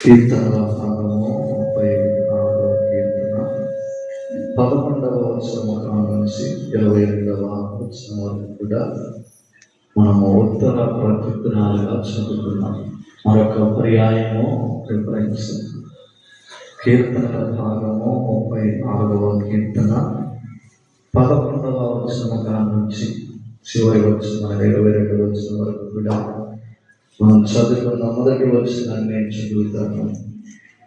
కీర్తనల భాగము 34వ కీర్తన 11వ వచనం నుంచి 22వ వచనం వరకు కూడా మనము ఉత్తర ప్రత్యుత్తరాలుగా చదువుతున్నాం. మరొక పర్యాయము రిఫరెన్స్ కీర్తనల భాగము 34వ కీర్తన 11వ వచనం నుంచి చివరి వచ్చిన 22వ వచనం వరకు కూడా మనం చదువుకున్న మొదటి వచనాన్ని నేను చదువుతాను.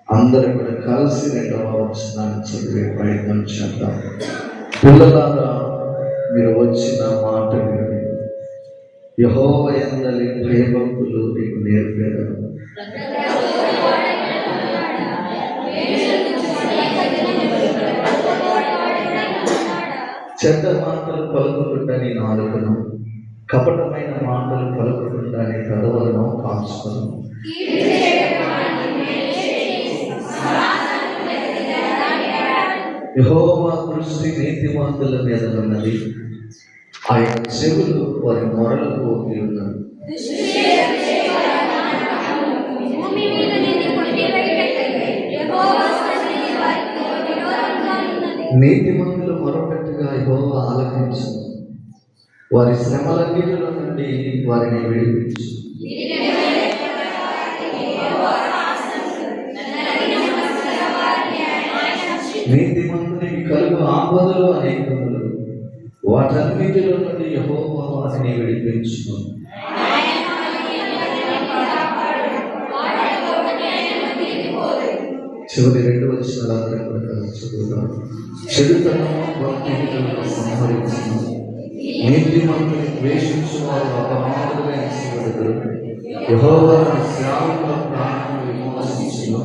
అందరూ కూడా కలిసి 2వ వచనాన్ని చదివే ప్రయత్నం చేద్దాం. పిల్లలారా, మీరు వచ్చిన మాట వినండి. యెహోవా యందలి భయభక్తులు నీకు నేర్పేదను. చెడ్డ మాటలు పలుకుతుంటే నీ నాలుకను, కపటమైన మాటలు పలుకుతుంటే నీ పెదవులను కాల్చుకొను. యెహోవా దృష్టి నీతిమంతుల మీద ఉన్నది, ఆయన చెవులు వారి మొరలకు ఒగ్గి ఉన్నది. నీతిమంతులు మొరపెట్టుగా యెహోవా ఆలకించు, వారి శ్రమలన్నిటిలో నుండి వారిని విడిపించు. నీతిమంతునికి కలుగు ఆపదలు అనేకములు, వాటన్నిటిలో నుండి యెహోవా వారిని విడిపించు. చివరి 2 వచనాలందరూ కూడా చదువుతాం. చెడుతనము భక్తిహీనులను సంహరించును, నీతిమంతుని ద్వేషించు వారు అపరాధులుగా ఎంచబడెదరు. యెహోవా సేవకుల ప్రాణమును విమోచించును,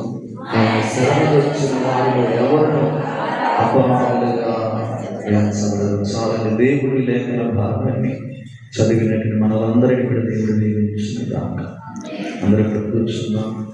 ఆయన శరణులొచ్చిన వారిలో ఎవరు అపరాధులుగా ఎంచబడరు. చాలని దేవుడి లేఖన భాగాన్ని చదివినట్టు మనలందరికీ కూడా దేవుడు దీవించును గాక. అందరూ ఇక్కడ కూర్చున్నాం.